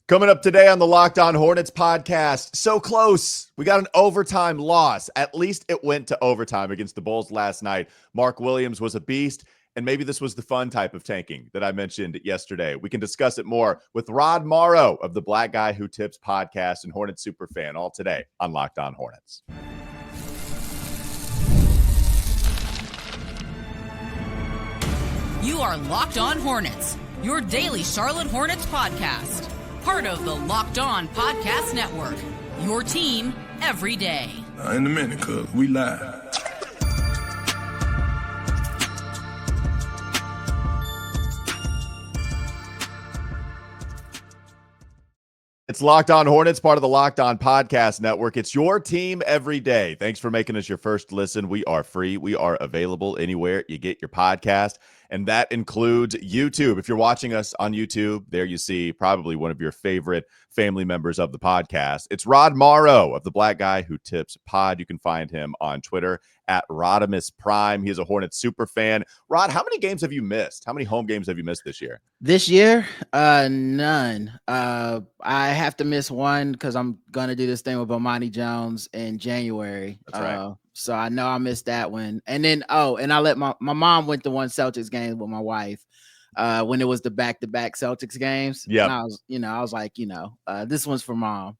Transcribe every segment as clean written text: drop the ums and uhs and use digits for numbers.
Coming up today on the Locked On Hornets podcast, so close. We got an overtime loss. At least it went to overtime against the Bulls last night. Mark Williams was a beast, and maybe this was the fun type of tanking that I mentioned yesterday. We can discuss it more with Rod Morrow of the Black Guy Who Tips podcast and Hornets superfan, all today on Locked On Hornets. You are Locked On Hornets, your daily Charlotte Hornets podcast. Part of the Locked On Podcast Network, your team every day. In a minute, cuz we live. It's Locked On Hornets, part of the Locked On Podcast Network. It's your team every day. Thanks for making us your first listen. We are free. We are available anywhere you get your podcast, and that includes YouTube. If you're watching us on YouTube, there you see probably one of your favorite family members of the podcast. It's Rod Morrow of the Black Guy Who Tips pod. You can find him on Twitter at Rodimus Prime. He's a Hornets super fan. Rod, how many games have you missed? How many home games have you missed this year? This year, none. I have to miss one because I'm gonna do this thing with Bomani Jones in January. That's right. So I know I missed that one. And then and I let my mom went to one Celtics game with my wife when it was the back-to-back Celtics games. Yeah. I was like, this one's for mom.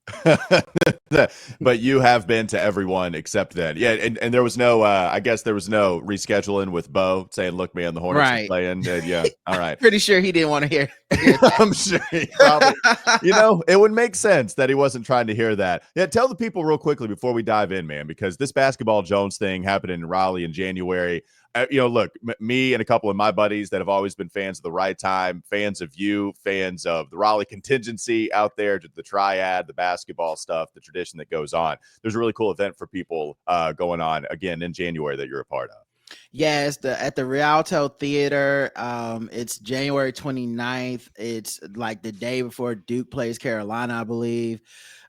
But you have been to everyone except that. Yeah, and there was no I guess there was no rescheduling with Bo saying, look, man, the Hornets are playing. Yeah, all right. Pretty sure he didn't want to hear I'm sure he probably, it would make sense that he wasn't trying to hear that. Yeah, tell the people real quickly before we dive in, man, because this Basketball Jones thing happened in Raleigh in January. Look, me and a couple of my buddies that have always been fans of the Right Time, fans of you, fans of the Raleigh contingency out there, the triad, the basketball stuff, the tradition that goes on. There's a really cool event for people going on again in January that you're a part of. Yeah, it's at the Rialto Theater. It's January 29th. It's like the day before Duke plays Carolina, I believe.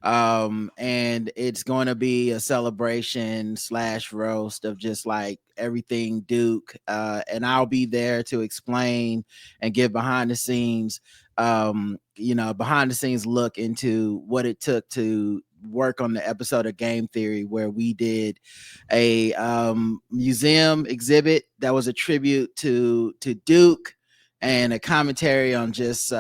And it's going to be a celebration / roast of just like everything Duke. And I'll be there to explain and give behind the scenes look into what it took to work on the episode of Game Theory, where we did a museum exhibit that was a tribute to Duke and a commentary on just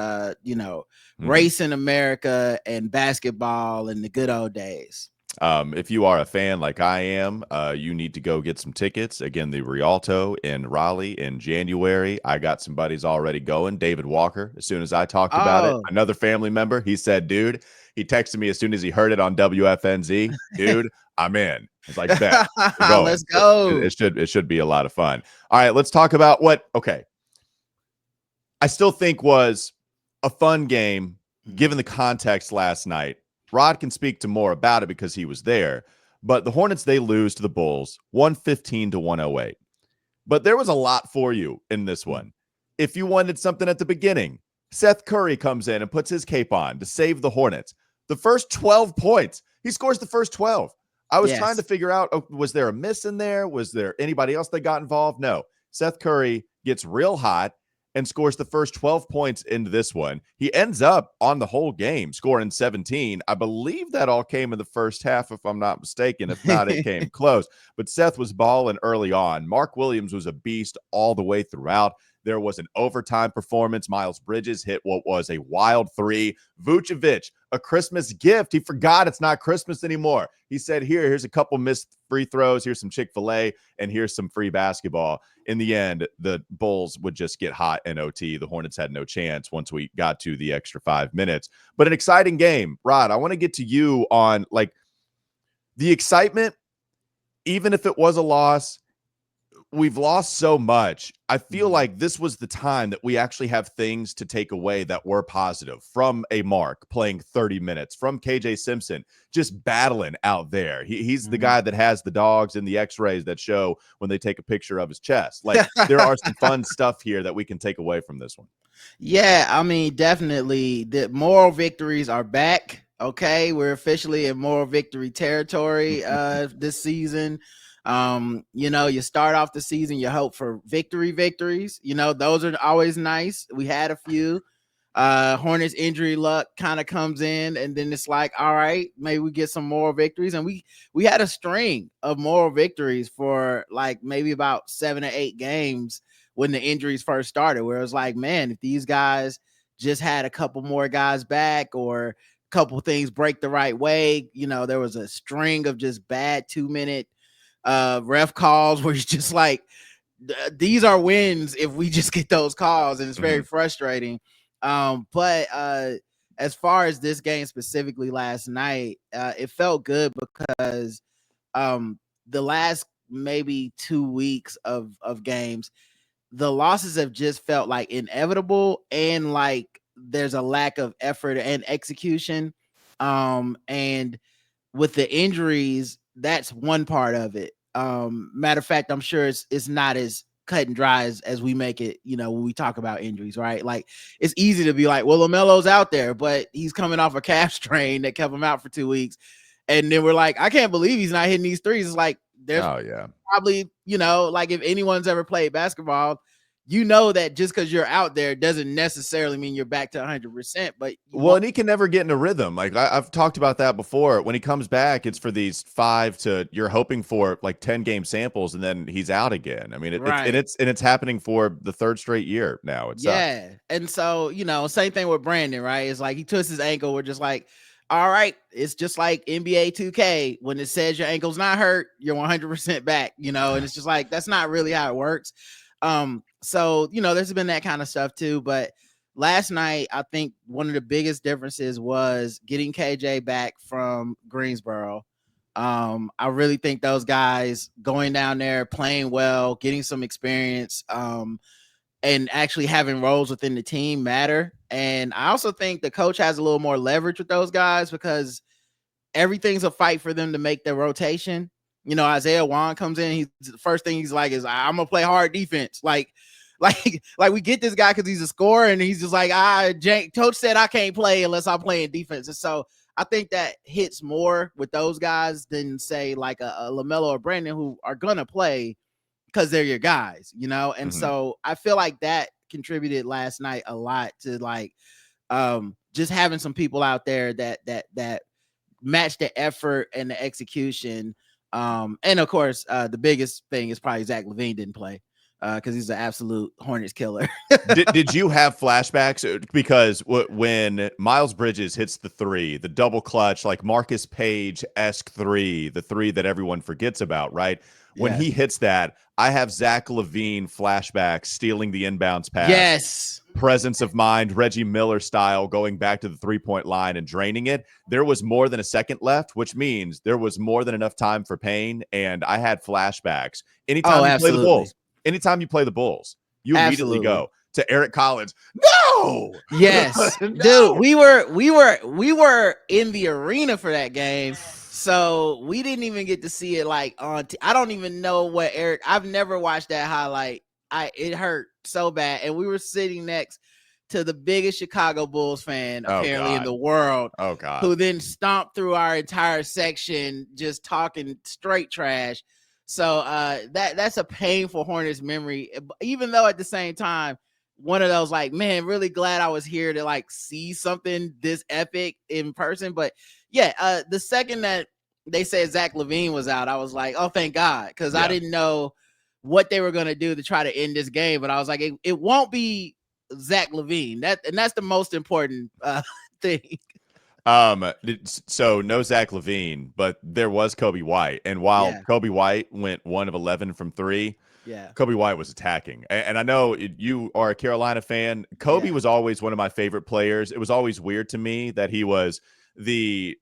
race in America and basketball in the good old days. If you are a fan like I am, you need to go get some tickets. Again, the Rialto in Raleigh in January. I got some buddies already going. David Walker, as soon as I talked about it, another family member, he said, dude, he texted me as soon as he heard it on WFNZ. Dude, I'm in. It's like that. Let's go. It should be a lot of fun. All right, let's talk about what I still think was a fun game, given the context last night. Rod can speak to more about it because he was there. But the Hornets, they lose to the Bulls, 115-108. But there was a lot for you in this one. If you wanted something at the beginning, Seth Curry comes in and puts his cape on to save the Hornets. The first 12 points, he scores the first 12. I was trying to figure out, was there a miss in there? Was there anybody else that got involved? No. Seth Curry gets real hot and scores the first 12 points into this one. He ends up on the whole game scoring 17. I believe that all came in the first half, if I'm not mistaken. If not, it came close. But Seth was balling early on. Mark Williams was a beast all the way throughout. There was an overtime performance. Miles Bridges hit what was a wild three. Vucevic, a Christmas gift. He forgot it's not Christmas anymore. He said, here's a couple missed free throws. Here's some Chick-fil-A, and here's some free basketball. In the end, the Bulls would just get hot in OT. The Hornets had no chance once we got to the extra 5 minutes. But an exciting game. Rod, I want to get to you on the excitement, even if it was a loss. We've lost so much. I feel like this was the time that we actually have things to take away that were positive, from a Mark playing 30 minutes, from KJ Simpson just battling out there. He's the guy that has the dogs and the x-rays that show when they take a picture of his chest. There are some fun stuff here that we can take away from this one. Yeah, I mean, definitely the moral victories are back. Okay, we're officially in moral victory territory this season. You start off the season, you hope for victories. Those are always nice. We had a few. Hornets injury luck kind of comes in, and then it's like, all right, maybe we get some moral victories. And we had a string of moral victories for like maybe about 7 or 8 games when the injuries first started, where it was like, man, if these guys just had a couple more guys back, or a couple things break the right way, there was a string of just bad 2-minute ref calls where it's just like, these are wins if we just get those calls, and it's very frustrating. But as far as this game specifically last night, it felt good because the last maybe 2 weeks of games, the losses have just felt like inevitable, and like there's a lack of effort and execution. And with the injuries, that's one part of it. Matter of fact, I'm sure it's not as cut and dry as we make it, when we talk about injuries, right? Like, it's easy to be like, well, LaMelo's out there, but he's coming off a calf strain that kept him out for 2 weeks. And then we're like, I can't believe he's not hitting these threes. It's like, there's probably, like if anyone's ever played basketball, that just because you're out there doesn't necessarily mean you're back to 100%. But and he can never get in a rhythm. Like I've talked about that before. When he comes back, it's for these 5 to, you're hoping for like 10 game samples, and then he's out again. I mean, it's happening for the 3rd straight year now. It's and so same thing with Brandon, right? It's like he twists his ankle. We're just like, all right, it's just like NBA 2K when it says your ankle's not hurt, you're 100% back. And it's just like, that's not really how it works. So, there's been that kind of stuff too. But last night, I think one of the biggest differences was getting KJ back from Greensboro. I really think those guys going down there, playing well, getting some experience, and actually having roles within the team matter. And I also think the coach has a little more leverage with those guys because everything's a fight for them to make their rotation. Isaiah Wan comes in. The first thing he's like is, I'm gonna play hard defense. Like we get this guy because he's a scorer, and he's just like, coach said I can't play unless I'm playing defense. And so I think that hits more with those guys than say like a LaMelo or Brandon, who are gonna play because they're your guys, And so I feel like that contributed last night a lot to like just having some people out there that match the effort and the execution. And of course, the biggest thing is probably Zach LaVine didn't play because he's an absolute Hornets killer. Did you have flashbacks? Because when Miles Bridges hits the 3, the double clutch, like Marcus Page-esque 3, the 3 that everyone forgets about, right? When he hits that, I have Zach LaVine flashbacks, stealing the inbounds pass. Yes. Presence of mind, Reggie Miller style, going back to the 3-point line and draining it. There was more than a second left, which means there was more than enough time for pain, and I had flashbacks. Anytime you play the Bulls, you immediately go to Eric Collins. No! Yes. No! Dude, we were in the arena for that game. So we didn't even get to see it like on I don't even know what I've never watched that highlight. It hurt so bad. And we were sitting next to the biggest Chicago Bulls fan apparently in the world. Oh God. Who then stomped through our entire section just talking straight trash. So that's a painful Hornets memory, even though at the same time, one of those like, man, really glad I was here to like see something this epic in person. But yeah, the second that they said Zach LaVine was out, I was like, oh, thank God, because I didn't know what they were going to do to try to end this game. But I was like, it won't be Zach LaVine. That's the most important thing. So no Zach LaVine, but there was Kobe White. And while Kobe White went 1 of 11 from 3, Kobe White was attacking. And I know you are a Carolina fan. Kobe was always one of my favorite players. It was always weird to me that he was the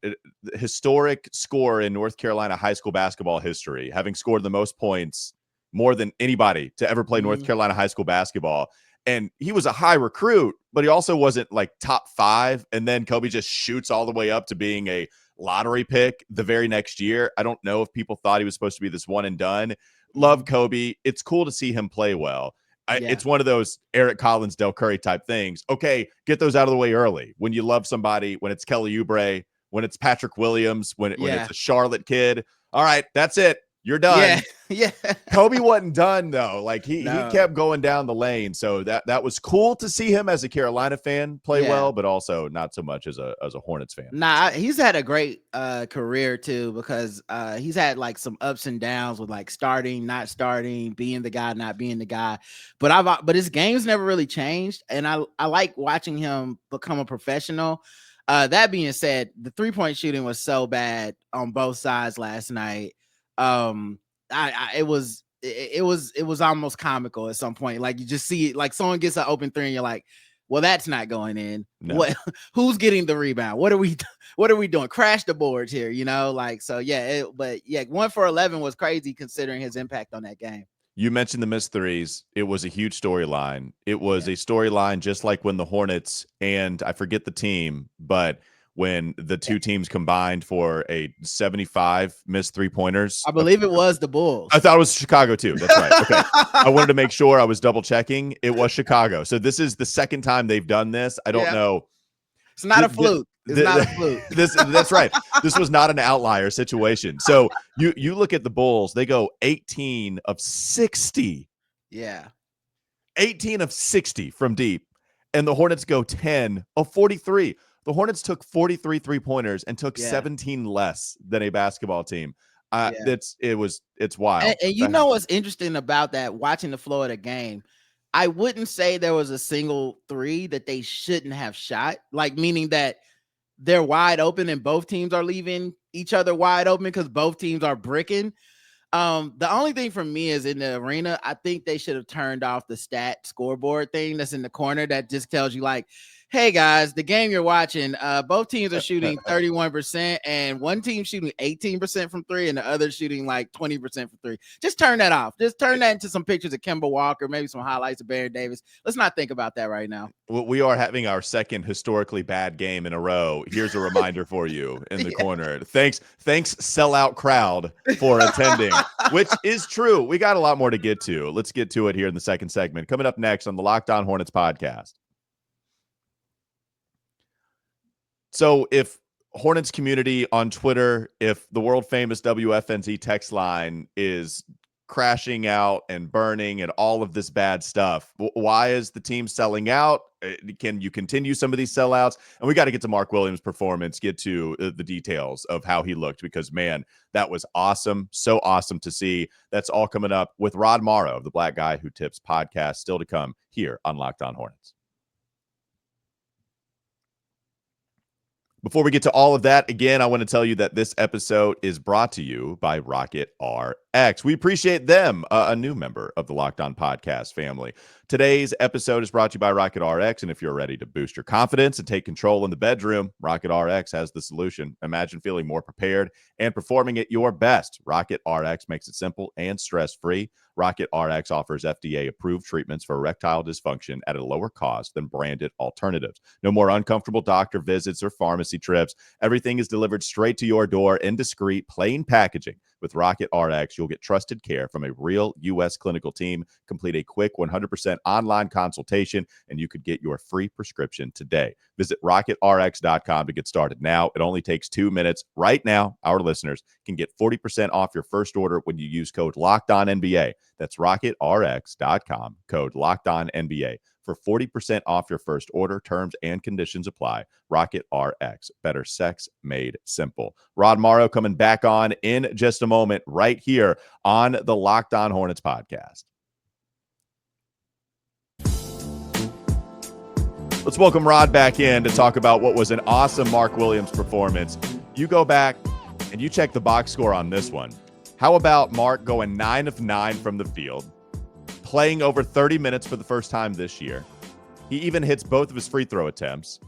historic scorer in North Carolina high school basketball history, having scored the most points, more than anybody to ever play North Carolina high school basketball. And he was a high recruit, but he also wasn't like top 5. And then Kobe just shoots all the way up to being a lottery pick the very next year. I don't know if people thought he was supposed to be this one and done. Love Kobe. It's cool to see him play well. It's one of those Eric Collins, Del Curry type things. Okay, get those out of the way early. When you love somebody, when it's Kelly Oubre, when it's Patrick Williams, when it's a Charlotte kid. All right, that's it. You're done. Yeah. Kobe wasn't done though. Like he kept going down the lane. So that was cool to see him as a Carolina fan play well, but also not so much as a Hornets fan. Nah, he's had a great career too, because he's had like some ups and downs with like starting, not starting, being the guy, not being the guy. But his game's never really changed, and I like watching him become a professional. That being said, the 3-point shooting was so bad on both sides last night. It was almost comical at some point. Like you just see it, like someone gets an open three and you're like, well, that's not going in. No. What? Who's getting the rebound? What are we doing? Crash the boards here, like so. Yeah, 1 for 11 was crazy considering his impact on that game. You mentioned the missed threes. It was a huge storyline. It was a storyline just like when the Hornets and I forget the team, but when the two teams combined for a 75 missed 3-pointers. I believe it was the Bulls. I thought it was Chicago too. That's right. Okay. I wanted to make sure I was double checking. It was Chicago. So this is the second time they've done this. I don't know. It's not a fluke. It's not a fluke. That's right. This was not an outlier situation. So you look at the Bulls, they go 18 of 60. Yeah. 18 of 60 from deep. And the Hornets go 10 of 43. The Hornets took 43 3-pointers and took 17 less than a basketball team. It's wild. And you know what's interesting about that, watching the flow of the game, I wouldn't say there was a single three that they shouldn't have shot, like meaning that they're wide open and both teams are leaving each other wide open because both teams are bricking. The only thing for me is in the arena, I think they should have turned off the stat scoreboard thing that's in the corner that just tells you like, hey guys, the game you're watching, both teams are shooting 31% and one team shooting 18% from three and the other shooting like 20% from three. Just turn that off. Just turn that into some pictures of Kemba Walker, maybe some highlights of Baron Davis. Let's not think about that right now. Well, we are having our second historically bad game in a row. Here's a reminder for you in the corner. Thanks, sellout crowd for attending, which is true. We got a lot more to get to. Let's get to it here in the second segment. Coming up next on the Locked On Hornets podcast. So if Hornets community on Twitter, if the world famous WFNZ text line is crashing out and burning and all of this bad stuff, why is the team selling out? Can you continue some of these sellouts? And we got to get to Mark Williams' performance, get to the details of how he looked, because, man, that was awesome. So awesome to see. That's all coming up with Rod Morrow, the Black Guy Who Tips podcast, still to come here on Locked On Hornets. Before we get to all of that, again, I want to tell you that this episode is brought to you by Rocket RX. We appreciate them, a new member of the Locked On Podcast family. Today's episode is brought to you by Rocket RX, and if you're ready to boost your confidence and take control in the bedroom, Rocket RX has the solution. Imagine feeling more prepared and performing at your best. Rocket RX makes it simple and stress-free. Rocket RX offers FDA-approved treatments for erectile dysfunction at a lower cost than branded alternatives. No more uncomfortable doctor visits or pharmacy trips. Everything is delivered straight to your door in discreet, plain packaging. With Rocket RX, you'll get trusted care from a real U.S. clinical team, complete a quick 100% online consultation, and you could get your free prescription today. Visit rocketrx.com to get started now. It only takes 2 minutes. Right now, our listeners can get 40% off your first order when you use code LOCKEDONNBA. That's rocketrx.com, code LOCKEDONNBA. For 40% off your first order, terms and conditions apply. Rocket RX, better sex made simple. Rod Morrow coming back on in just a moment right here on the Locked On Hornets podcast. Let's welcome Rod back in to talk about what was an awesome Mark Williams performance. You go back and you check the box score on this one. How about Mark going 9 of 9 from the field, playing over 30 minutes for the first time this year? He even hits both of his free throw attempts,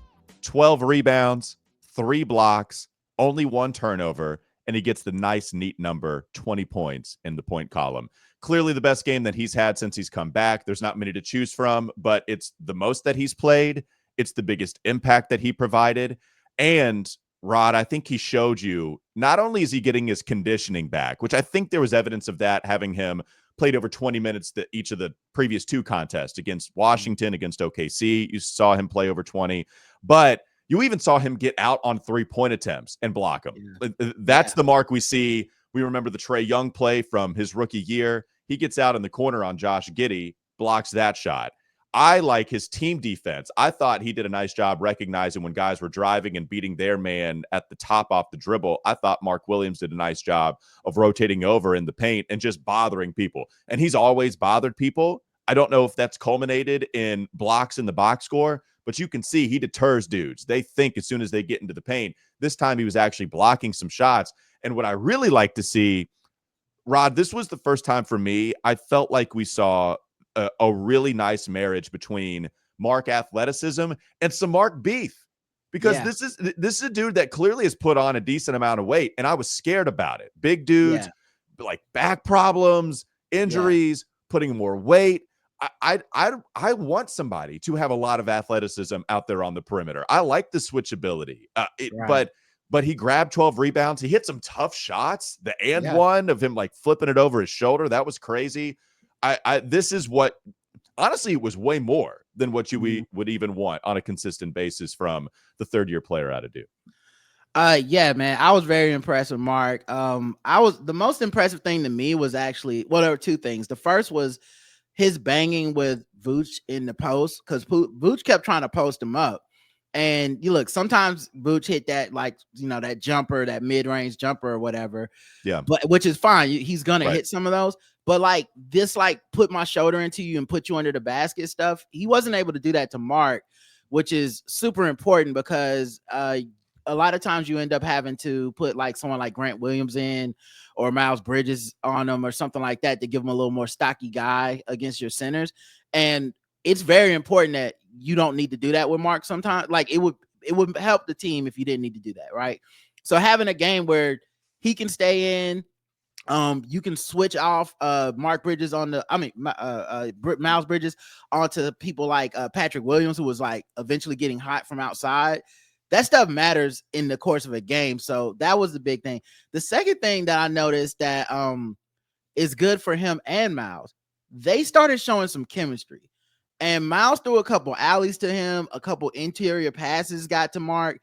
12 rebounds, 3 blocks, only 1 turnover, and he gets the nice, neat number, 20 points in the point column. Clearly the best game that he's had since he's come back. There's not many to choose from, but it's the most that he's played. It's the biggest impact that he provided. And Rod, I think he showed you, not only is he getting his conditioning back, which I think there was evidence of that, having him played over 20 minutes each of the previous 2 contests against Washington, against OKC. You saw him play over 20, but you even saw him get out on 3-point attempts and block them. Yeah. That's the mark we see We remember the Trae Young play from his rookie year. He gets out in the corner on Josh Giddey, blocks that shot. I like his team defense. I thought he did a nice job recognizing when guys were driving and beating their man at the top off the dribble. I thought Mark Williams did a nice job of rotating over in the paint and just bothering people. And he's always bothered people. I don't know if that's culminated in blocks in the box score, but you can see he deters dudes. They think as soon as they get into the paint. This time he was actually blocking some shots. And what I really like to see, Rod, this was the first time for me, I felt like we saw a really nice marriage between Mark athleticism and some Mark beef, because this is a dude that clearly has put on a decent amount of weight, and I was scared about it. Big dudes, like back problems, injuries, putting more weight. I want somebody to have a lot of athleticism out there on the perimeter. I like the switchability, but he grabbed 12 rebounds. He hit some tough shots. The one of him like flipping it over his shoulder, that was crazy. This is what, honestly, it was way more than what you would even want on a consistent basis from the third-year player out of Duke. Yeah, man, I was very impressed with Mark. The most impressive thing to me was actually, well, there were two things. The first was his banging with Vooch in the post, because Vooch kept trying to post him up. And you look, sometimes Vooch hit that, like, that jumper, that mid-range jumper or whatever. Yeah. But which is fine. He's going to hit some of those. But like this, like put my shoulder into you and put you under the basket stuff, he wasn't able to do that to Mark, which is super important because a lot of times you end up having to put like someone like Grant Williams in or Miles Bridges on them or something like that to give him a little more stocky guy against your centers. And it's very important that you don't need to do that with Mark sometimes. Like it would help the team if you didn't need to do that, right? So having a game where he can stay in, you can switch off Miles Bridges onto people like Patrick Williams, who was like eventually getting hot from outside. That stuff matters in the course of a game. So that was the big thing. The second thing that I noticed that is good for him and Miles, they started showing some chemistry. And Miles threw a couple alleys to him, a couple interior passes got to Mark.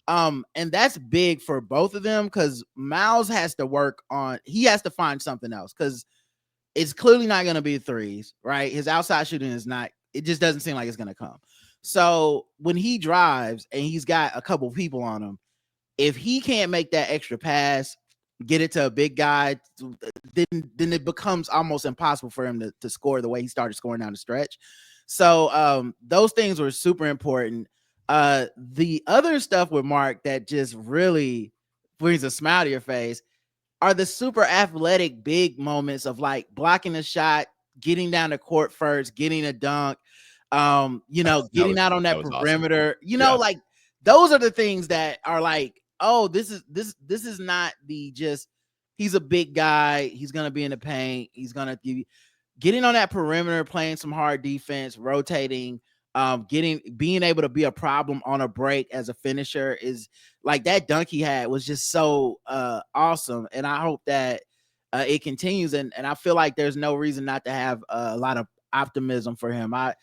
And that's big for both of them because Miles has to find something else because it's clearly not going to be threes, right? His outside shooting is not, it just doesn't seem like it's going to come. So when he drives and he's got a couple people on him, if he can't make that extra pass, get it to a big guy, then it becomes almost impossible for him to score the way he started scoring down the stretch. So those things were super important. The other stuff with Mark that just really brings a smile to your face are the super athletic big moments of like blocking a shot, getting down the court first, getting a dunk, getting out on that perimeter, awesome. Like those are the things that are like, oh, this is not the just, he's a big guy. He's going to be in the paint. He's going to give getting on that perimeter, playing some hard defense, rotating, being able to be a problem on a break as a finisher is like that dunk he had was just so awesome. And I hope that it continues. And I feel like there's no reason not to have a lot of optimism for him. I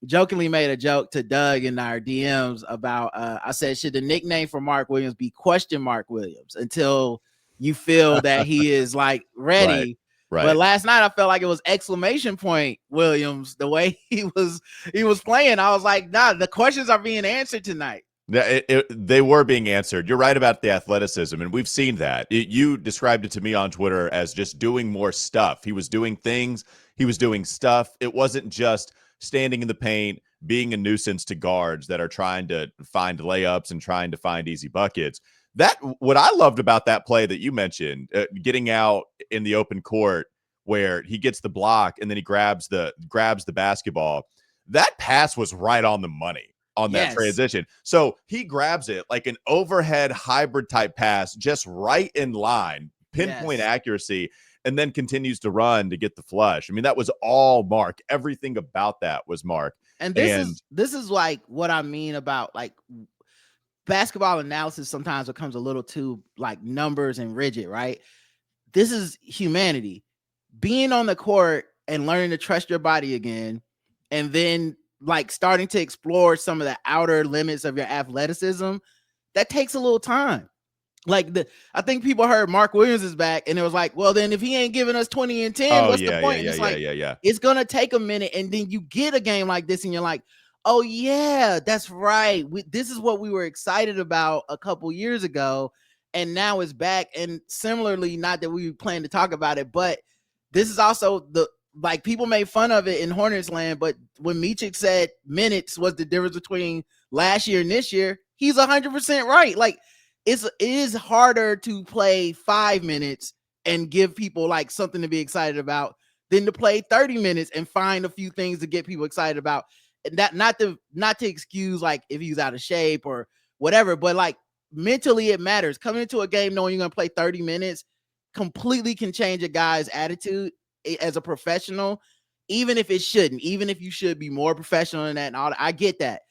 jokingly made a joke to Doug in our DMs about, I said, should the nickname for Mark Williams be question Mark Williams until you feel that he is like ready. Right. But last night I felt like it was exclamation point Williams, the way he was playing. I was like, nah, the questions are being answered tonight. They were being answered. You're right about the athleticism, and we've seen that. You described it to me on Twitter as just doing more stuff. He was doing things. He was doing stuff. It wasn't just standing in the paint, being a nuisance to guards that are trying to find layups and trying to find easy buckets. What I loved about that play that you mentioned, getting out in the open court where he gets the block and then he grabs the basketball. That pass was right on the money on that transition. So he grabs it like an overhead hybrid type pass, just right in line, pinpoint accuracy, and then continues to run to get the flush. I mean, that was all Mark. Everything about that was Mark. And this is like what I mean about like basketball analysis sometimes becomes a little too like numbers and rigid, right? This is humanity. Being on the court and learning to trust your body again, and then like starting to explore some of the outer limits of your athleticism, that takes a little time. I think people heard Mark Williams is back, and it was like, well, then if he ain't giving us 20 and 10, Oh what's the yeah, point? yeah, It's yeah, like, yeah, yeah. it's gonna take a minute, and then you get a game like this, and you're like, oh yeah, that's right. This is what we were excited about a couple years ago, and now it's back. And similarly, not that we plan to talk about it, but this is also like people made fun of it in Hornets land, but when Meechik said minutes was the difference between last year and this year, he's 100% right. Like it is harder to play 5 minutes and give people like something to be excited about than to play 30 minutes and find a few things to get people excited about. And that not to excuse like if he's out of shape or whatever, but like mentally it matters. Coming into a game knowing you're gonna play 30 minutes completely can change a guy's attitude as a professional, even if it shouldn't, even if you should be more professional than that and all that. I get that,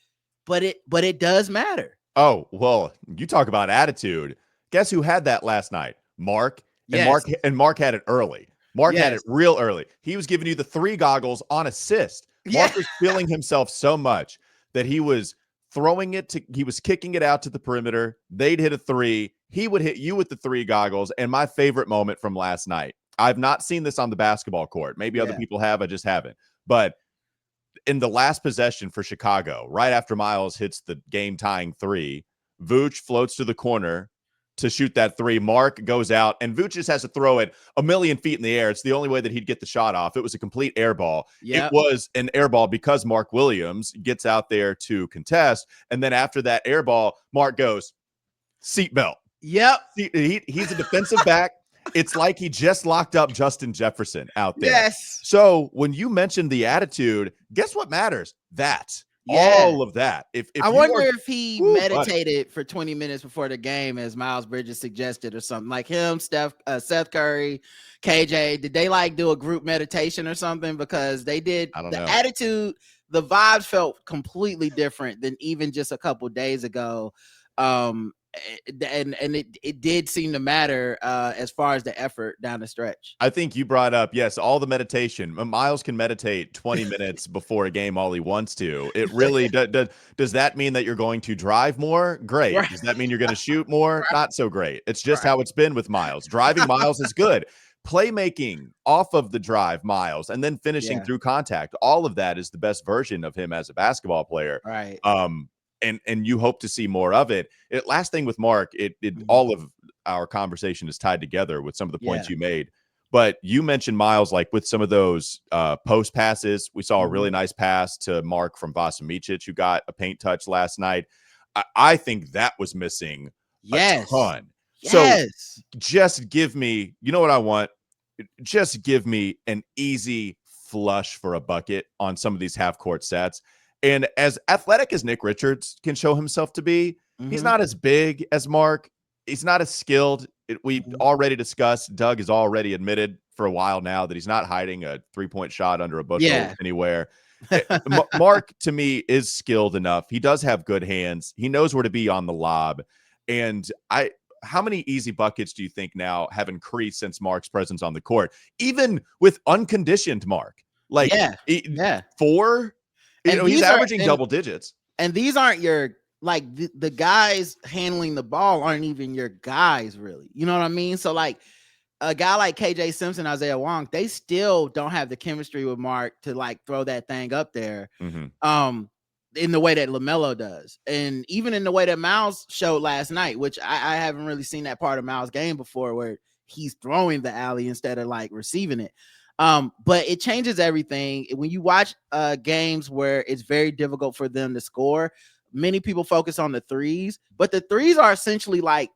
but it does matter. Oh, well, you talk about attitude. Guess who had that last night? Mark. Yes. And Mark had it early. Mark had Yes. it real early. He was giving you the 3 goggles on assist. Mark was feeling himself so much that he was he was kicking it out to the perimeter. They'd hit a 3. He would hit you with the 3 goggles. And my favorite moment from last night, I've not seen this on the basketball court. Maybe other people have, I just haven't. But in the last possession for Chicago, right after Miles hits the game-tying 3, Vooch floats to the corner to shoot that 3. Mark goes out, and Vooch just has to throw it a million feet in the air. It's the only way that he'd get the shot off. It was a complete air ball. Yep. It was an air ball because Mark Williams gets out there to contest, and then after that air ball, Mark goes, seatbelt. Yep. He's a defensive back. It's like he just locked up Justin Jefferson out there. Yes. So when you mentioned the attitude, guess what matters? That. Yeah. All of that. If I wonder if he meditated buddy. for 20 minutes before the game, as Miles Bridges suggested, or something like him, Seth Curry, KJ. Did they like do a group meditation or something? Because they did. I don't the know. Attitude, the vibes felt completely different than even just a couple days ago. And it did seem to matter as far as the effort down the stretch. I think you brought up, yes, all the meditation. Miles can meditate 20 minutes before a game all he wants to. It really does that mean that you're going to drive more? Great. Right. Does that mean you're going to shoot more? Right. Not so great. It's just Right. how it's been with Miles. Driving Miles is good. Playmaking off of the drive, Miles, and then finishing through contact. All of that is the best version of him as a basketball player. Right. And you hope to see more of it. Last thing with Mark, all of our conversation is tied together with some of the points you made. But you mentioned Miles, like with some of those post passes. We saw a really nice pass to Mark from Vasa Micic, who got a paint touch last night. I think that was missing a ton. So just give me, you know what I want? Just give me an easy flush for a bucket on some of these half court sets. And as athletic as Nick Richards can show himself to be, he's not as big as Mark. He's not as skilled. We've already discussed, Doug has already admitted for a while now that he's not hiding a 3-point shot under a bushel anywhere. Mark, to me, is skilled enough. He does have good hands. He knows where to be on the lob. And how many easy buckets do you think now have increased since Mark's presence on the court? Even with unconditioned Mark. Like 4? He's averaging double digits. And these aren't your, like, the guys handling the ball aren't even your guys, really. You know what I mean? So, like, a guy like KJ Simpson, Isaiah Wong, they still don't have the chemistry with Mark to, like, throw that thing up there in the way that LaMelo does. And even in the way that Miles showed last night, which I haven't really seen that part of Miles' game before, where he's throwing the alley instead of, like, receiving it. But it changes everything. When you watch games where it's very difficult for them to score, many people focus on the threes, but the threes are essentially like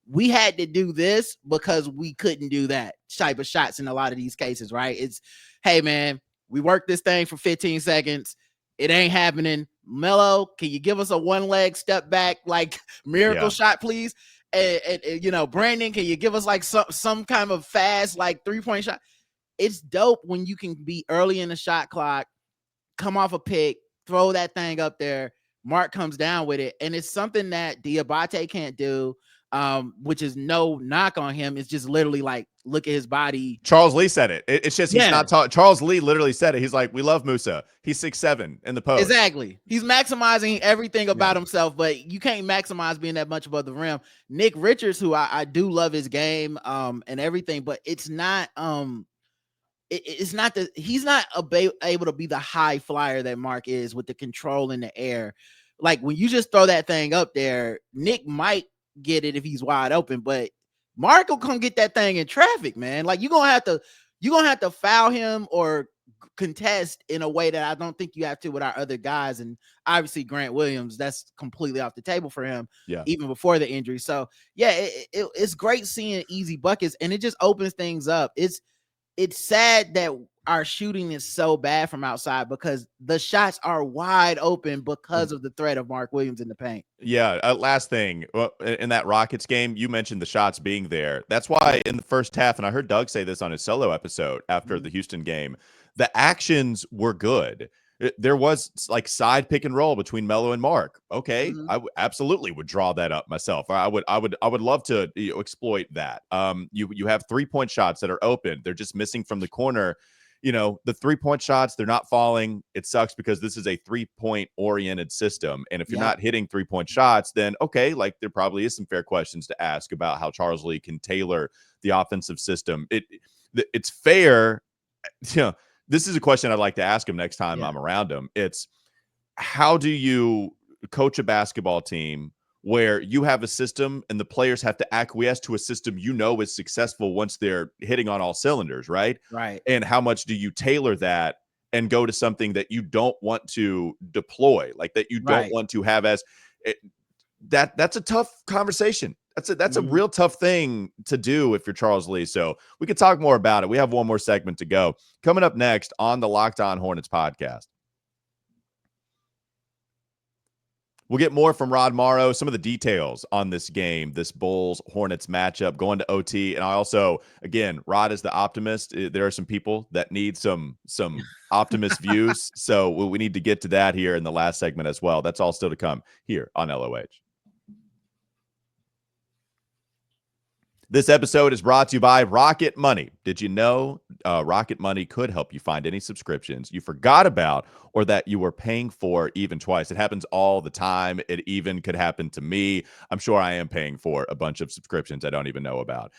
we had to do this because we couldn't do that type of shots in a lot of these cases, right? It's, hey man, we worked this thing for 15 seconds. It ain't happening. Melo, can you give us a one leg step back, like miracle shot, please? And Brandon, can you give us like some kind of fast, like 3-point shot? It's dope when you can be early in the shot clock, come off a pick, throw that thing up there. Mark comes down with it. And it's something that Diabate can't do. which is no knock on him. It's just literally like, look at his body. Charles Lee said it. It's just he's Yeah. not tall. Charles Lee literally said it. He's like, we love Musa. He's 6'7" in the post. Exactly. He's maximizing everything about himself, but you can't maximize being that much above the rim. Nick Richards, who I do love his game and everything, but it's not it's not that he's not able to be the high flyer that Mark is with the control in the air. Like when you just throw that thing up there, Nick might get it if he's wide open, but Mark will come get that thing in traffic, man. Like you're gonna have to foul him or contest in a way that I don't think you have to with our other guys. And obviously Grant Williams, that's completely off the table for him, even before the injury. So yeah, it's great seeing easy buckets, and it just opens things up. It's sad that our shooting is so bad from outside because the shots are wide open because of the threat of Mark Williams in the paint. Yeah. Last thing, in that Rockets game, you mentioned the shots being there. That's why in the first half, and I heard Doug say this on his solo episode after the Houston game, the actions were good. There was like side pick and roll between Melo and Mark. Okay, I absolutely would draw that up myself. I would love to exploit that. You have 3-point shots that are open. They're just missing from the corner. The 3-point shots, they're not falling. It sucks because this is a 3-point oriented system. And if you're not hitting 3-point shots, then okay, like there probably is some fair questions to ask about how Charles Lee can tailor the offensive system. It's fair. This is a question I'd like to ask him next time I'm around him. It's how do you coach a basketball team where you have a system and the players have to acquiesce to a system is successful once they're hitting on all cylinders, right? Right. And how much do you tailor that and go to something that you don't want to deploy, like that you don't want to have as that's a tough conversation. That's a real tough thing to do if you're Charles Lee. So we could talk more about it. We have one more segment to go. Coming up next on the Locked On Hornets podcast, we'll get more from Rod Morrow, some of the details on this game, this Bulls-Hornets matchup going to OT. And I also, again, Rod is the optimist. There are some people that need some optimist views. So we need to get to that here in the last segment as well. That's all still to come here on LOH. This episode is brought to you by Rocket Money. Did you know Rocket Money could help you find any subscriptions you forgot about or that you were paying for even twice? It happens all the time. It even could happen to me. I'm sure I am paying for a bunch of subscriptions I don't even know about.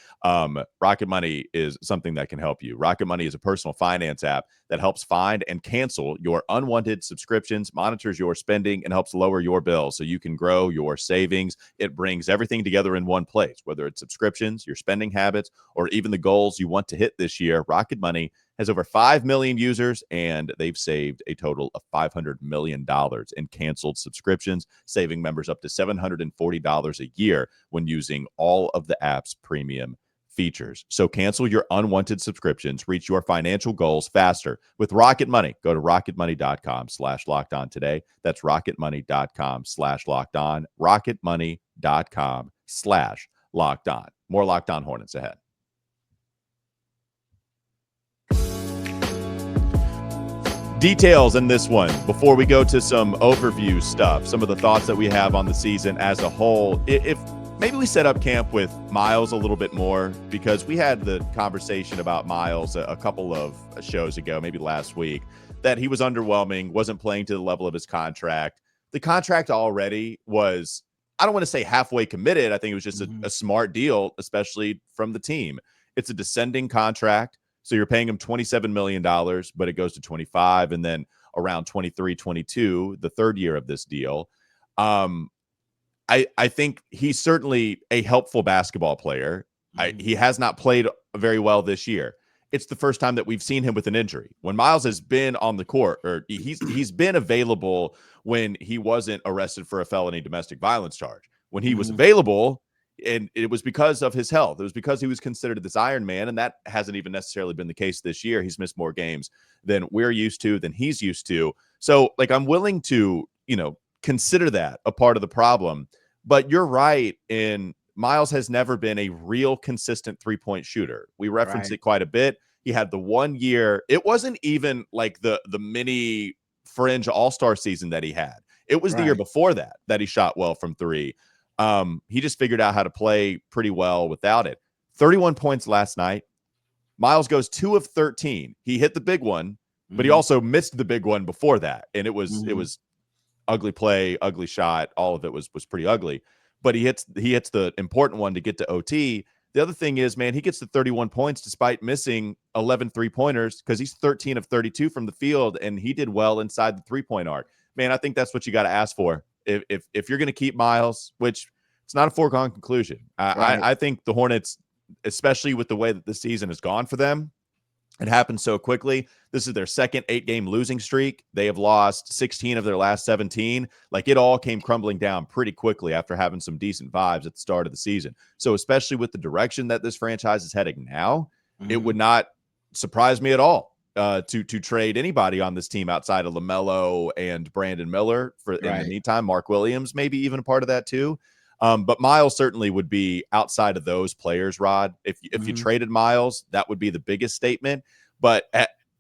Rocket Money is something that can help you. Rocket Money is a personal finance app that helps find and cancel your unwanted subscriptions, monitors your spending, and helps lower your bills so you can grow your savings. It brings everything together in one place, whether it's subscriptions, your spending habits, or even the goals you want to hit this year. Rocket Money has over 5 million users, and they've saved a total of $500 million in canceled subscriptions, saving members up to $740 a year when using all of the app's premium features. So cancel your unwanted subscriptions, reach your financial goals faster with Rocket Money. Go to rocketmoney.com/lockedon today. That's rocketmoney.com/lockedon, rocketmoney.com/lockedon. More Locked On Hornets ahead. Details in this one before we go to some overview stuff, some of the thoughts that we have on the season as a whole. If maybe we set up camp with Miles a little bit more, because we had the conversation about Miles a couple of shows ago, maybe last week, that he was underwhelming, wasn't playing to the level of his contract. The contract already was, I don't want to say halfway committed. I think it was just a smart deal, especially from the team. It's a descending contract. So you're paying him $27 million, but it goes to 25 and then around 23, 22, the third year of this deal. I think he's certainly a helpful basketball player. He has not played very well this year. It's the first time that we've seen him with an injury. When Miles has been on the court, or he's been available when he wasn't arrested for a felony domestic violence charge. When he was available, and it was because of his health. It was because he was considered this Iron Man, and that hasn't even necessarily been the case this year. He's missed more games than we're used to, than he's used to. So, like, I'm willing to, consider that a part of the problem. But you're right, Miles has never been a real consistent three-point shooter. We reference it quite a bit. He had the 1 year. It wasn't even like the mini fringe all-star season that he had. It was the year before that he shot well from three. He just figured out how to play pretty well without it. 31 points last night. Miles goes 2 of 13. He hit the big one, but he also missed the big one before that. And it was ugly play, ugly shot. All of it was pretty ugly. But he hits the important one to get to OT. The other thing is, man, he gets to 31 points despite missing 11 3-pointers because he's 13 of 32 from the field, and he did well inside the 3-point arc. Man, I think that's what you got to ask for. If you're going to keep Miles, which it's not a foregone conclusion. I think the Hornets, especially with the way that the season has gone for them, it happened so quickly. This is their second 8-game losing streak. They have lost 16 of their last 17. Like, it all came crumbling down pretty quickly after having some decent vibes at the start of the season. So especially with the direction that this franchise is heading now, it would not surprise me at all to trade anybody on this team outside of LaMelo and Brandon Miller in the meantime. Mark Williams, maybe even a part of that too. But Miles certainly would be outside of those players, Rod. If you traded Miles, that would be the biggest statement. But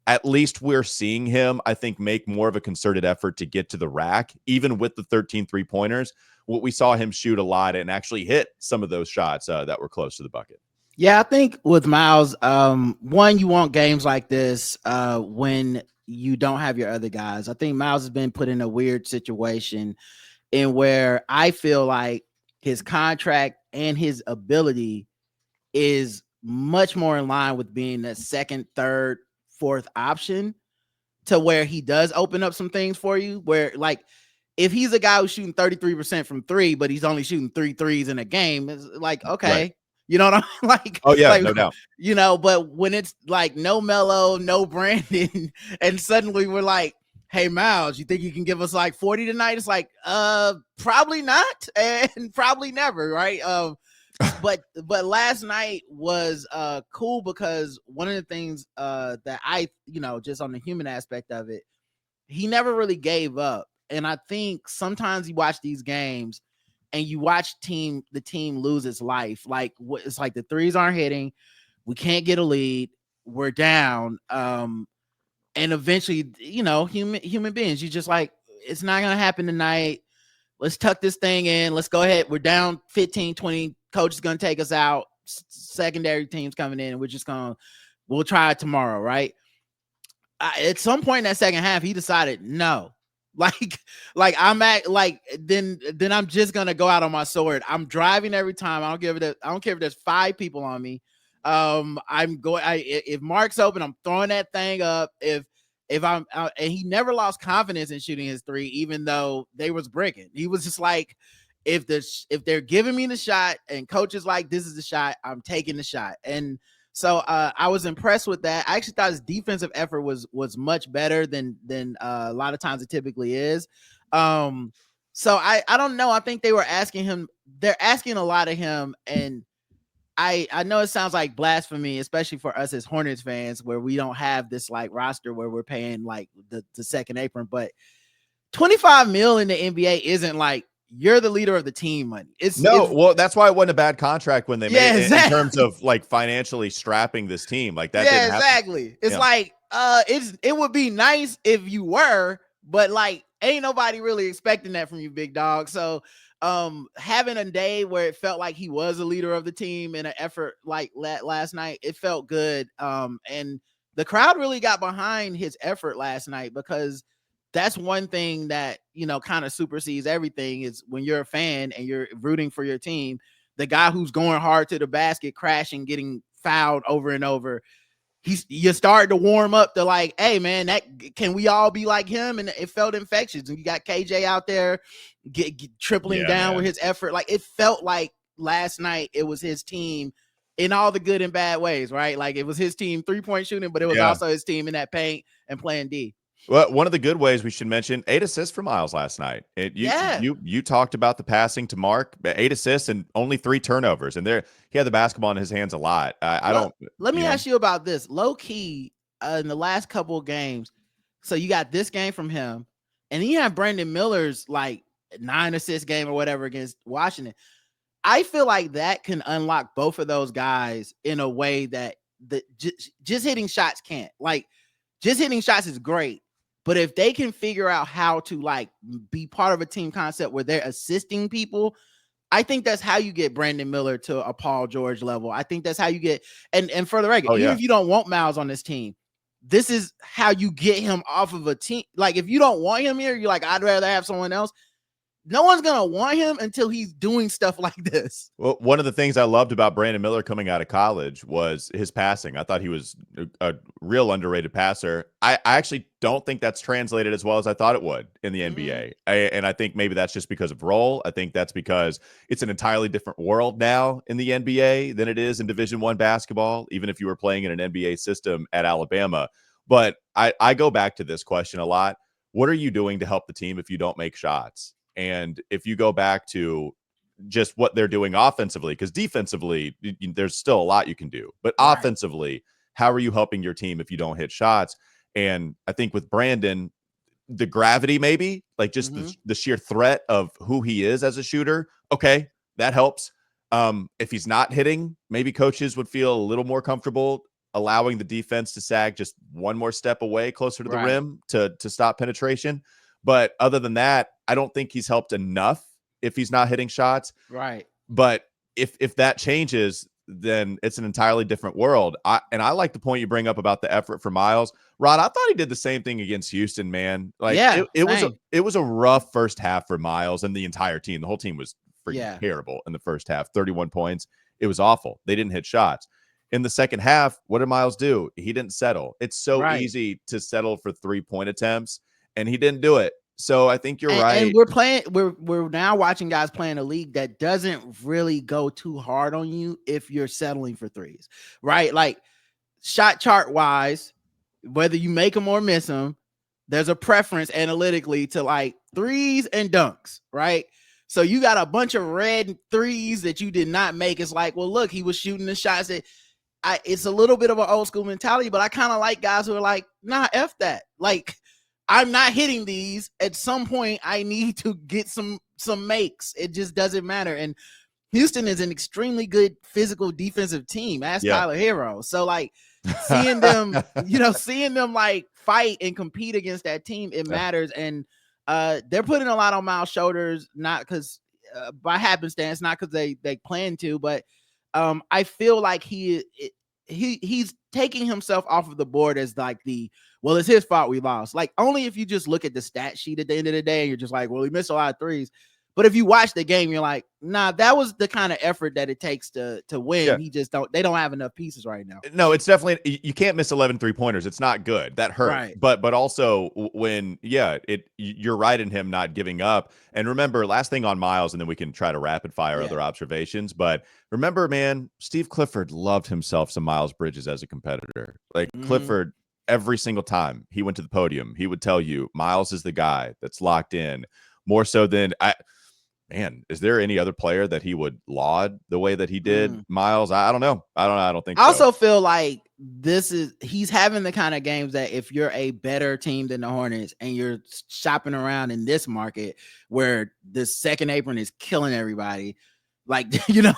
at least we're seeing him, I think, make more of a concerted effort to get to the rack, even with the 13 3-pointers. What we saw him shoot a lot and actually hit some of those shots that were close to the bucket. Yeah, I think with Miles, one, you want games like this when you don't have your other guys. I think Miles has been put in a weird situation in where I feel like his contract and his ability is much more in line with being the second, third, fourth option, to where he does open up some things for you, where, like, if he's a guy who's shooting 33% from 3, but he's only shooting 3 threes in a game, it's like, okay. Right. You know what I'm like? Oh, yeah, like, no doubt. You know, but when it's like no Melo, no Brandon, and suddenly we're like, hey, Miles, you think you can give us like 40 tonight? It's like, probably not, and probably never, right? But last night was cool because one of the things that I, just on the human aspect of it, he never really gave up. And I think sometimes you watch these games and you watch the team lose its life. Like, it's like the threes aren't hitting. We can't get a lead. We're down. And eventually, human beings, you just like, it's not going to happen tonight. Let's tuck this thing in. Let's go ahead. We're down 15, 20. Coach is going to take us out. Secondary team's coming in, and we'll try it tomorrow, right? At some point in that second half, he decided, no. Like I'm at, like, then I'm just gonna go out on my sword. I'm driving every time. I don't care if there's 5 people on me. I'm going. If Mark's open, I'm throwing that thing up. If I'm and he never lost confidence in shooting his 3, even though they was bricking. He was just like, if they're giving me the shot and coach is like, this is the shot, I'm taking the shot. And so I was impressed with that. I actually thought his defensive effort was much better than a lot of times it typically is. So I don't know. I think they're asking a lot of him, and I know it sounds like blasphemy, especially for us as Hornets fans, where we don't have this like roster where we're paying like the second apron, but $25 million in the NBA isn't like, you're the leader of the team money. Well, that's why it wasn't a bad contract when they made it in terms of like financially strapping this team like that. Yeah, exactly. It's like, it would be nice if you were, but like, ain't nobody really expecting that from you, big dog. So having a day where it felt like he was a leader of the team in an effort like last night, it felt good. And the crowd really got behind his effort last night, because that's one thing that, kind of supersedes everything, is when you're a fan and you're rooting for your team, the guy who's going hard to the basket, crashing, getting fouled over and over, you start to warm up to like, hey man, can we all be like him? And it felt infectious. And you got KJ out there tripling down with his effort. Like, it felt like last night it was his team in all the good and bad ways, right? Like, it was his team 3-point shooting, but it was also his team in that paint and playing D. Well, one of the good ways we should mention, 8 assists for Miles last night. You talked about the passing to Mark, 8 assists and only 3 turnovers, and he had the basketball in his hands a lot. Let me ask you about this. Low key, in the last couple of games, so you got this game from him, and you have Brandon Miller's like 9 assist game or whatever against Washington. I feel like that can unlock both of those guys in a way that just hitting shots can't. Like, just hitting shots is great, but if they can figure out how to like be part of a team concept where they're assisting people, I think that's how you get Brandon Miller to a Paul George level. I think that's how you get, and for the record, even if you don't want Miles on this team, this is how you get him off of a team. Like, if you don't want him here, you're like, I'd rather have someone else. No one's going to want him until he's doing stuff like this. Well, one of the things I loved about Brandon Miller coming out of college was his passing. I thought he was a real underrated passer. I actually don't think that's translated as well as I thought it would in the NBA. And I think maybe that's just because of role. I think that's because it's an entirely different world now in the NBA than it is in Division I basketball, even if you were playing in an NBA system at Alabama. But I go back to this question a lot. What are you doing to help the team if you don't make shots? And if you go back to just what they're doing offensively, because defensively, there's still a lot you can do. But offensively, how are you helping your team if you don't hit shots? And I think with Brandon, the gravity, maybe like just the sheer threat of who he is as a shooter. Okay, that helps. If he's not hitting, maybe coaches would feel a little more comfortable allowing the defense to sag just one more step away closer to the rim to stop penetration. But other than that, I don't think he's helped enough if he's not hitting shots. Right. But if that changes, then it's an entirely different world. I like the point you bring up about the effort for Miles. Rod, I thought he did the same thing against Houston, man. Like it was a rough first half for Miles and the entire team. The whole team was freaking terrible in the first half. 31 points. It was awful. They didn't hit shots. In the second half, what did Miles do? He didn't settle. It's so easy to settle for 3-point attempts, and he didn't do it. So I think you're right. And we're now watching guys playing a league that doesn't really go too hard on you if you're settling for threes, right? Like, shot chart wise, whether you make them or miss them, there's a preference analytically to like threes and dunks, right? So you got a bunch of red threes that you did not make. It's like, well, look, he was shooting the shots that it's a little bit of an old school mentality, but I kind of like guys who are like, nah, F that. Like, I'm not hitting these. At some point, I need to get some makes. It just doesn't matter. And Houston is an extremely good physical defensive team. Ask Tyler Hero. So like seeing them, seeing them like fight and compete against that team, it matters. And they're putting a lot on Miles' shoulders, not because by happenstance, not because they plan to, but I feel like he's taking himself off of the board as like well, it's his fault we lost. Like, only if you just look at the stat sheet at the end of the day and you're just like, well, he missed a lot of threes. But if you watch the game, you're like, nah, that was the kind of effort that it takes to win. They don't have enough pieces right now. No, it's definitely, you can't miss 11 3-pointers. It's not good. That hurt. Right. But also when, you're right in him not giving up. And remember, last thing on Miles, and then we can try to rapid fire other observations. But remember, man, Steve Clifford loved himself some Miles Bridges as a competitor. Like Clifford, every single time he went to the podium, he would tell you Miles is the guy that's locked in more so than is there any other player that he would laud the way that he did Miles? I don't know. I don't think I also feel like he's having the kind of games that if you're a better team than the Hornets and you're shopping around in this market where the second apron is killing everybody, like,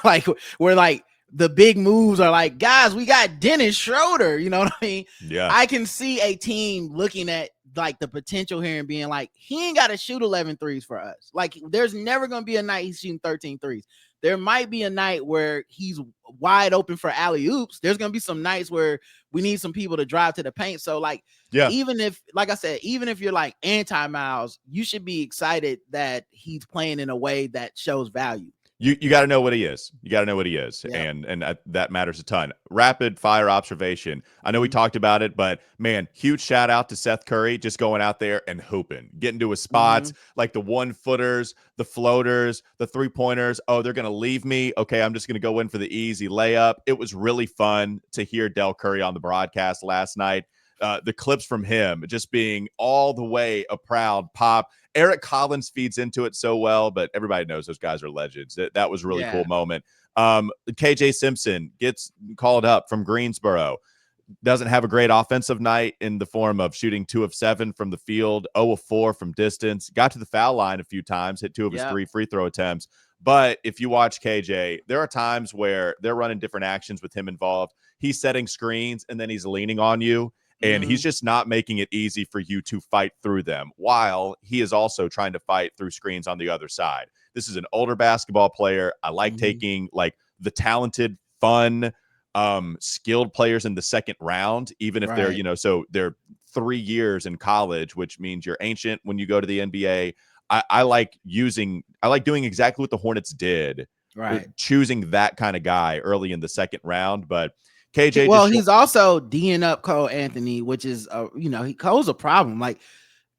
like we're like, the big moves are like, guys, we got Dennis Schroeder. You know what I mean? Yeah. I can see a team looking at like the potential here and being like, he ain't got to shoot 11 threes for us. Like, there's never going to be a night he's shooting 13 threes. There might be a night where he's wide open for alley-oops. There's going to be some nights where we need some people to drive to the paint. So like, even if, like I said, even if you're like anti-Miles, you should be excited that he's playing in a way that shows value. You got to know what he is. You got to know what he is. Yeah. And that matters a ton. Rapid fire observation. I know we talked about it, but man, huge shout out to Seth Curry, just going out there and hooping, getting to his spots, like the 1-footers, the floaters, the 3-pointers. Oh, they're going to leave me. Okay, I'm just going to go in for the easy layup. It was really fun to hear Del Curry on the broadcast last night. The clips from him just being all the way a proud pop. Eric Collins feeds into it so well, but everybody knows those guys are legends. That was a really cool moment. KJ Simpson gets called up from Greensboro. Doesn't have a great offensive night in the form of shooting 2 of 7 from the field, 0 of 4 from distance. Got to the foul line a few times, hit 2 of his 3 free throw attempts. But if you watch KJ, there are times where they're running different actions with him involved. He's setting screens, and then he's leaning on you. And he's just not making it easy for you to fight through them, while he is also trying to fight through screens on the other side. This is an older basketball player. I like taking like the talented, fun, skilled players in the second round, even if they're, so they're 3 years in college, which means you're ancient when you go to the NBA. I like doing exactly what the Hornets did, choosing that kind of guy early in the second round. But KJ, he's also D'ing up Cole Anthony, which is, Cole's a problem. Like,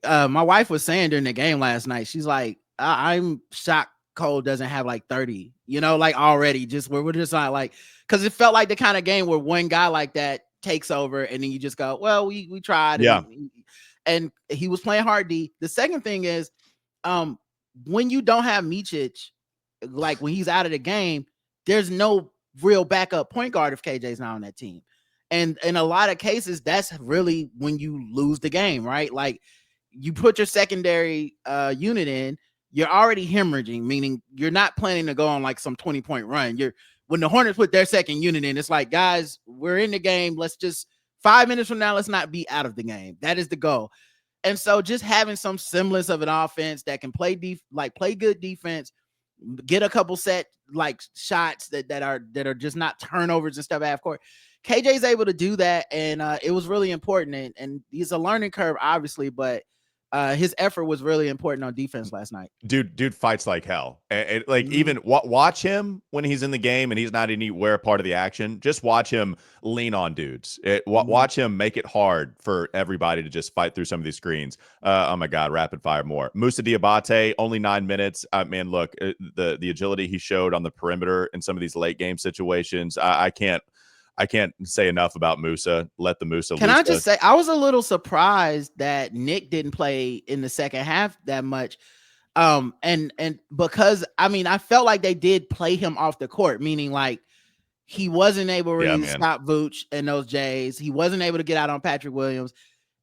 my wife was saying during the game last night, she's like, I'm shocked Cole doesn't have like 30, like already. Just we're just not like, because it felt like the kind of game where one guy like that takes over, and then you just go, well, we tried, and he was playing hard D. The second thing is, when you don't have Micic, like when he's out of the game, there's no real backup point guard if KJ's not on that team. And in a lot of cases, that's really when you lose the game, right? Like, you put your secondary unit in, you're already hemorrhaging, meaning you're not planning to go on like some 20-point run. When the Hornets put their second unit in, it's like, guys, we're in the game. Let's just 5 minutes from now, let's not be out of the game. That is the goal. And so just having some semblance of an offense that can play good defense, get a couple set like shots that are just not turnovers and stuff half court. KJ's able to do that, and it was really important. And he's a learning curve, obviously, but his effort was really important on defense last night. Dude fights like hell. And even watch him when he's in the game and he's not anywhere part of the action. Just watch him lean on dudes. Watch him make it hard for everybody to just fight through some of these screens. Oh my God, rapid fire more. Moussa Diabate, only 9 minutes. Man, look, the agility he showed on the perimeter in some of these late game situations. I can't say enough about Moussa. Let the Moussa. Can I just say, I was a little surprised that Nick didn't play in the second half that much. And because, I felt like they did play him off the court, meaning like he wasn't able to really stop Vooch and those Jays. He wasn't able to get out on Patrick Williams.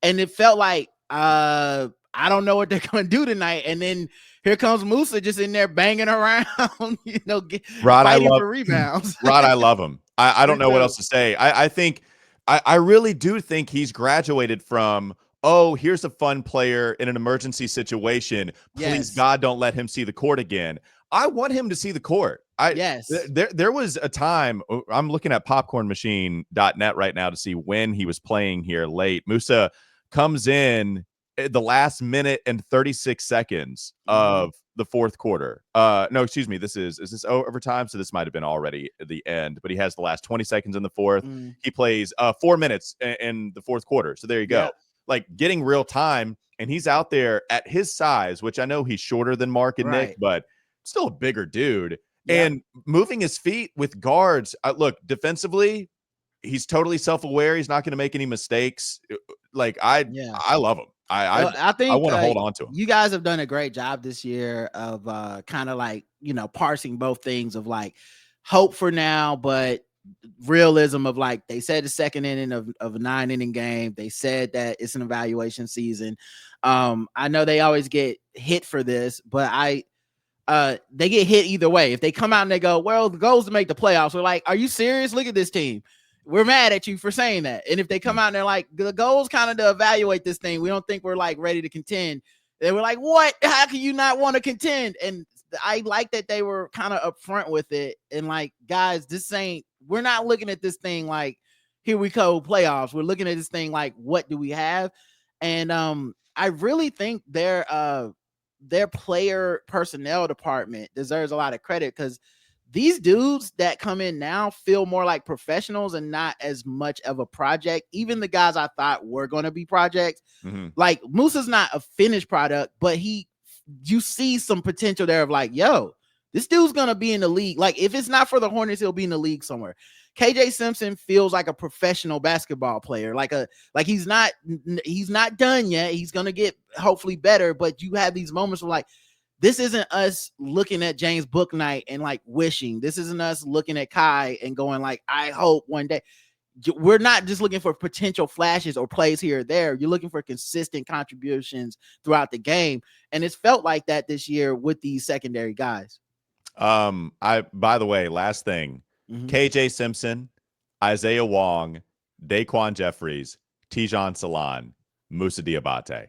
And it felt like, I don't know what they're going to do tonight. And then here comes Moussa just in there banging around, fighting for rebounds. Rod, I love him. I don't know what else to say. I think I really do think he's graduated from, oh, here's a fun player in an emergency situation. Please, God, don't let him see the court again. I want him to see the court. There was a time, I'm looking at popcornmachine.net right now to see when he was playing here late. Moussa comes in the last minute and 36 seconds of the fourth quarter. No, excuse me. Is this overtime? So this might have been already the end, but he has the last 20 seconds in the fourth. He plays 4 minutes in the fourth quarter. So there you go. Yeah. Like getting real time. And he's out there at his size, which I know he's shorter than Mark and Nick, but still a bigger dude. Yeah. And moving his feet with guards. Look, defensively, he's totally self-aware. He's not going to make any mistakes. Like I love him. I think I want to hold on to him. You guys have done a great job this year of kind of like, parsing both things of like hope for now, but realism of like, they said the second inning of a 9-inning game. They said that it's an evaluation season. I know they always get hit for this, but they get hit either way. If they come out and they go, well, the goal is to make the playoffs, we're like, are you serious? Look at this team. We're mad at you for saying that. And if they come out and they're like, the goal is kind of to evaluate this thing, we don't think we're like ready to contend. They were like, what? How can you not want to contend? And I like that they were kind of upfront with it. And like, guys, we're not looking at this thing like, here we go, playoffs. We're looking at this thing like, what do we have? And I really think their player personnel department deserves a lot of credit, because these dudes that come in now feel more like professionals and not as much of a project. Even the guys I thought were going to be projects, like Moussa's not a finished product, but you see some potential there of like, yo, this dude's going to be in the league. Like if it's not for the Hornets, he'll be in the league somewhere. KJ Simpson feels like a professional basketball player. Like he's not done yet. He's going to get hopefully better, but you have these moments where like, this isn't us looking at James Bouknight and like wishing. This isn't us looking at Kai and going like, I hope one day. We're not just looking for potential flashes or plays here or there. You're looking for consistent contributions throughout the game. And it's felt like that this year with these secondary guys. By the way, last thing, KJ Simpson, Isaiah Wong, Daquan Jeffries, Tijan Salon, Moussa Diabate.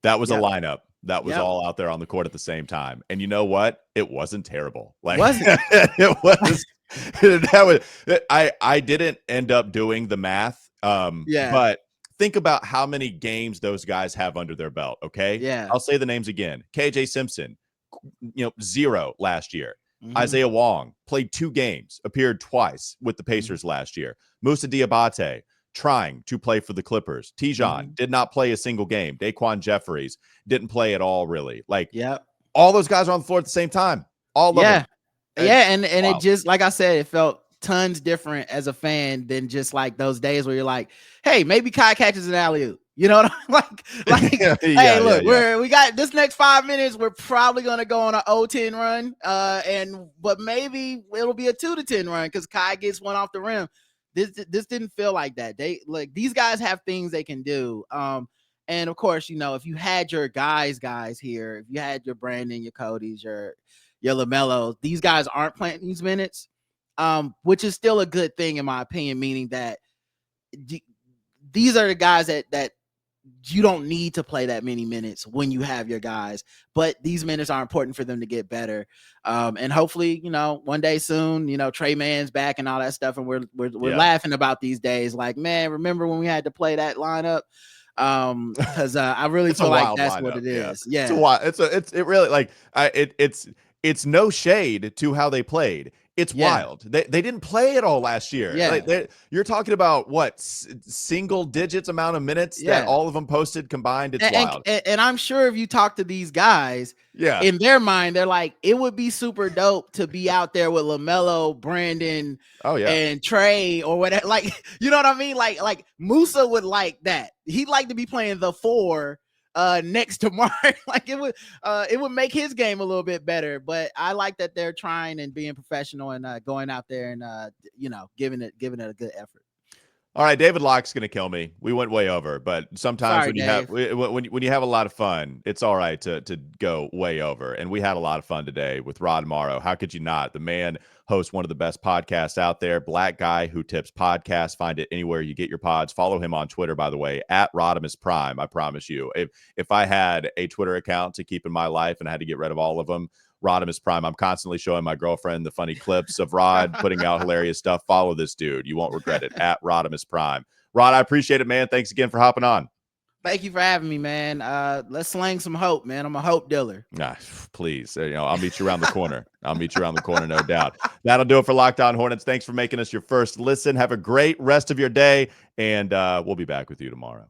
That was a lineup that was all out there on the court at the same time. And you know what? It wasn't terrible. Like it was. I didn't end up doing the math. But think about how many games those guys have under their belt. Okay. Yeah. I'll say the names again. KJ Simpson, 0 last year. Isaiah Wong played 2 games, appeared twice with the Pacers last year. Moussa Diabate trying to play for the Clippers. Tijan did not play a single game. Daquan Jeffries didn't play at all, really. Like, all those guys are on the floor at the same time. All of them. And it just, like I said, it felt tons different as a fan than just like those days where you're like, hey, maybe Kai catches an alley-oop. You know what I'm like? Hey, look, we got this next 5 minutes. We're probably gonna go on an 0-10 run, but maybe it'll be a 2-10 run because Kai gets one off the rim. This didn't feel like that. These guys have things they can do. And of course, if you had your guys here, if you had your Brandon, your Cody's, your LaMelo, these guys aren't playing these minutes, which is still a good thing in my opinion. Meaning that these are the guys that you don't need to play that many minutes when you have your guys, but these minutes are important for them to get better. And hopefully, one day soon, Trey Mann's back and all that stuff. And we're laughing about these days. Like, man, remember when we had to play that lineup? Cause I really feel like that's lineup. What it is. Yeah. It really like, it's no shade to how they played. It's wild. They didn't play at all last year. Yeah. You're talking about what single digits amount of minutes that all of them posted combined. It's wild. And I'm sure if you talk to these guys, in their mind, they're like, it would be super dope to be out there with LaMelo, Brandon, and Trey or whatever. Like, you know what I mean? Like Moussa would like that. He'd like to be playing the 4 next to Mark. Like it would make his game a little bit better. But I like that they're trying and being professional and going out there and giving it a good effort. All right, David Locke's gonna kill me. We went way over, but sometimes when you have a lot of fun, it's all right to go way over. And we had a lot of fun today with Rod Morrow. How could you not? The man hosts one of the best podcasts out there. Black guy who tips podcasts. Find it anywhere you get your pods. Follow him on Twitter, by the way, at Rodimus Prime. I promise you, if I had a Twitter account to keep in my life and I had to get rid of all of them, Rodimus Prime. I'm constantly showing my girlfriend the funny clips of Rod putting out hilarious stuff. Follow this dude. You won't regret it. At Rodimus Prime. Rod, I appreciate it, man. Thanks again for hopping on. Thank you for having me, man. Let's slang some hope, man. I'm a hope dealer. Nah, please. I'll meet you around the corner. No doubt. That'll do it for Locked On Hornets. Thanks for making us your first listen. Have a great rest of your day, and we'll be back with you tomorrow.